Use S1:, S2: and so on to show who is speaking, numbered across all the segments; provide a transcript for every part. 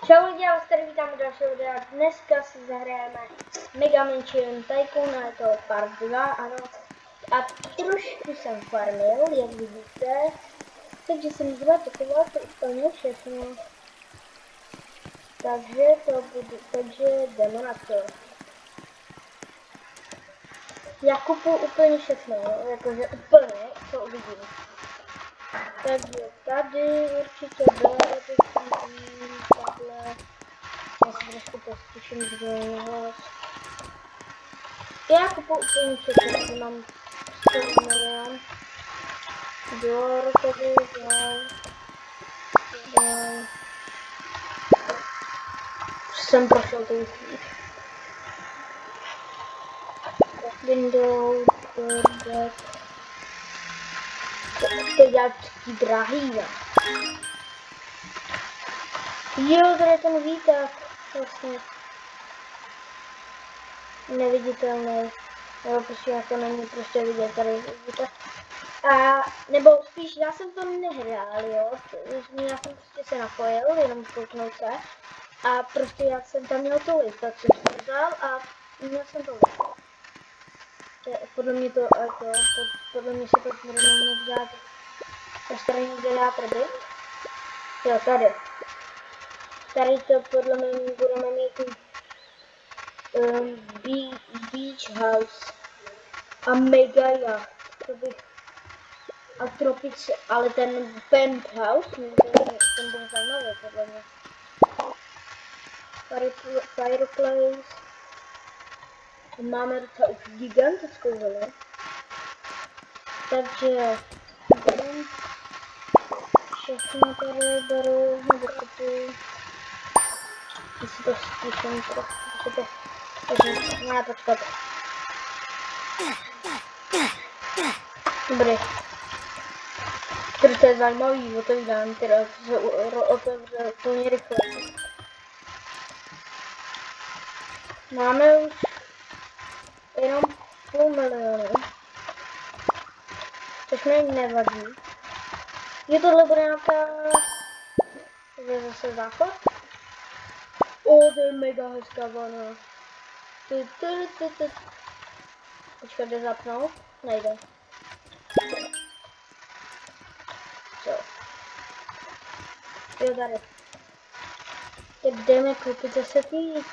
S1: Čau lidi, já vás tady vítám u dalšího videa. Dneska si zahrajeme Mega Mansion Tycoon, je to part 2, ano. A trošku jsem farmil, jak vidíte. Takže jsem zredukoval to úplně všechno. Takže jdeme na to. Já kupuju úplně všechno, jakože úplně, co uvidím. Takže tady určitě bude takhle. Já si trošku pospíším zvolovat. Já kupuju úplně všechno, mám 100 milion. $, tady, jsem prošel tu chvíli. Windows, Word, to je nějaký drahý, ne? Jo, tady je ten výtah, vlastně. Neviditelný. Jo, prostě jako není prostě vidět tady výtah. A, nebo spíš, já jsem to nehrál, jo. Já jsem prostě se napojil, jenom kouknout se. A prostě já jsem tam měl to list, tak jsem to vzal a měl jsem to list. Podle mě to, podle mě si to budeme vzát. Až tady někde dá tady. Jo, tady. Tady to podle mě budeme mít beach house a mega yacht. To bych a tropice, ale ten penthouse, ten byl zajímavý podle mě. Fireplace. Máme docela už gigantickou velu. Takže všechno tady beru, nebo kupuji. Jestli to zkusím trochu, takže má počkat. Dobrý. To je zajímavý, otevírám, teda se otevře úplně rychle. Máme už jenom 500 000, což mi nevadí. Je tohle bude nějaká... To je zase záchod? To je mega hezká vana. Počkat, jde zapnout? Nejde. Co? Jo, tady. Tak jdeme koupit zase ty,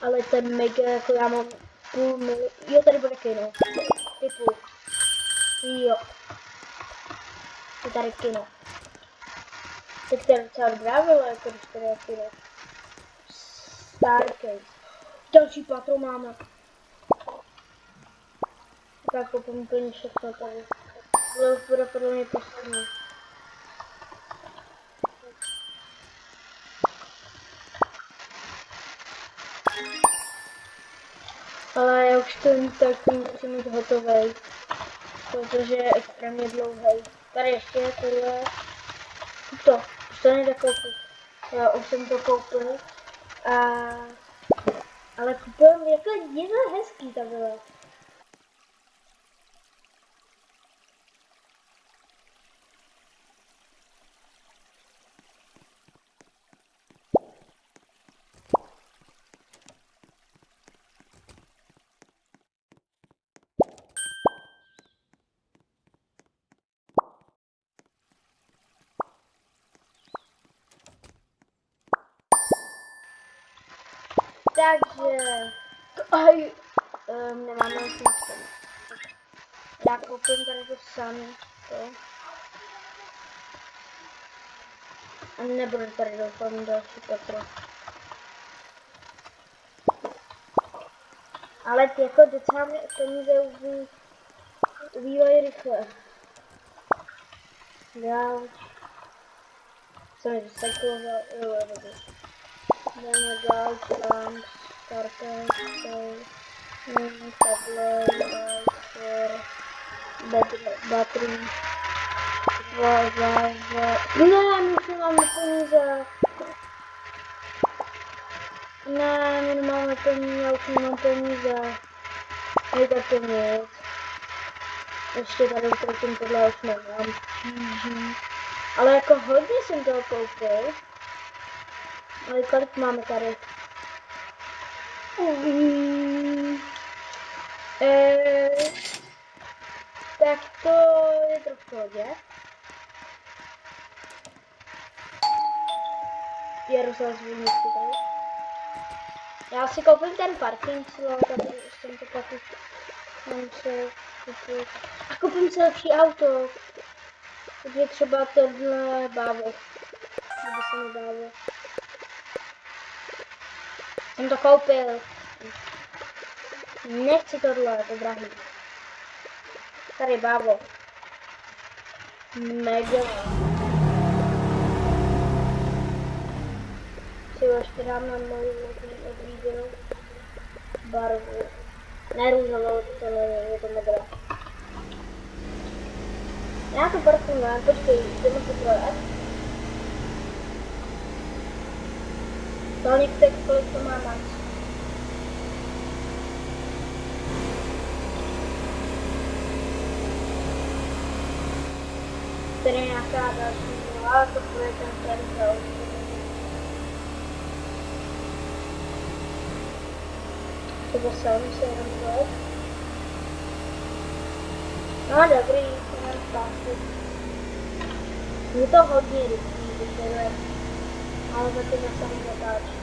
S1: ale ten mega, jako já mám 500 000. Jo, tady bude kino. Typu. Jo. Je tady kino. Tak to je docela dobrá vila, jako když tady je kino. Starcade. Další patro máme. Tak koupím úplně všechno tady. Tohle už bude podle mě poslední. Ale já už to tak musím mít hotovej, protože je extrémně dlouhý. Tady ještě je tohle. To, už to nejde koupit. Já už jsem to koupil. Ale kupujeme, jako je to hezký ta byla. Takže, nemáme už nic. Já koupím tady to samé, a nebude tady doufám další patro. Ale jako docela peníze ubývají rychle. Já jsem mi recycloval, jo, jdeme dál, tam, starter, table, battery, ne, my nemáme peníze. Ne, my nemáme peníze, já už nemám peníze. Negativně. Ještě tady utratím tohle, už nemám. Ale jako hodně jsem toho koupil. Ale kolik máme tady? Tak to je to v pohodě. Jaroslavský tady. Já si koupím ten parking, tady jsem to pak mám se koupit. A koupím si lepší auto. Takže třeba tohle bávo. Kdyby se mi bávo. Jsem to koupil. Nechci tohle, to drahý. Tady bávo. Mega. Si ještě dám na moji oblíbenou barvu. Ne růžovou, to není, je to modrá. Já to parkuju, počkej, jdeme to projet. Tolik teď, kolik to má max. Tady je nějaká další nula, to bude ten Frenzel. Třeba sem se jenom projet. No dobrý, to mám spásy. Je to hodně rychlý, když jdeme. Ale taky na samý zatáčí.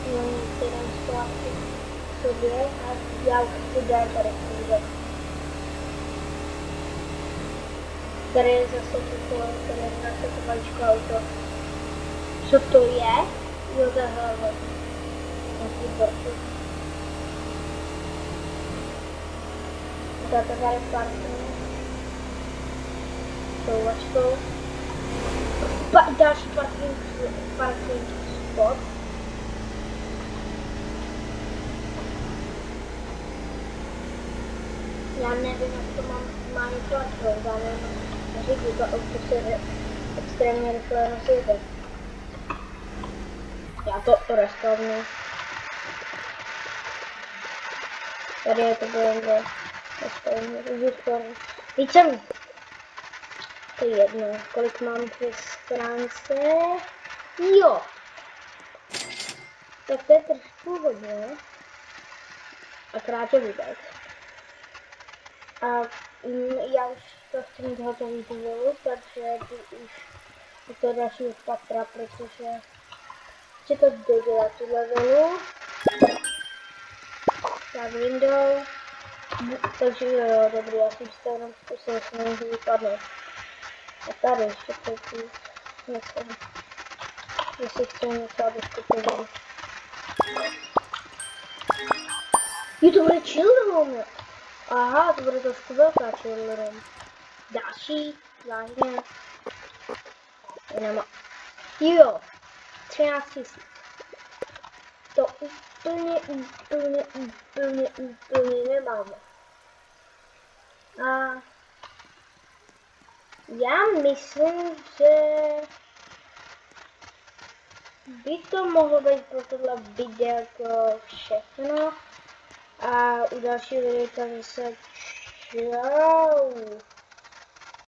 S1: No nic, jenom zpátky k sobě a já už chci dát tady chvíli. Tady je zase toto, tady je zase to maličko auto. Co to je? Jo, to je hlava. Nějaký borku. Tak to tady parkujeme. Souvačkou. Další parking spot. Já nevím, jak to má něco aktualizované. Říkám, to auto se extrémně rychle rozjede. Já to restartnu. Tady je to BMW. Více to je jedno, kolik mám v stránce. Jo. Tak to je trošku hodně. Akorát je vůbec. A já už to chci mít hotový díl, takže už je to další patra, protože chci to dodělat tuhle venu. Tak window. Takže jo, dobrý, já jsem si to jenom zkusil, jestli nemůžu vypadnout. A tady ještě předtím něco, jestli chci něco, abych kupoval. Jo, to bude chill room. Aha, to bude trošku velká chill room. Další, vážně. Nemá. Jo, 13 000. To úplně nemáme. A já myslím, že by to mohlo být pro tohle video všechno. A u dalšího videa zase čau.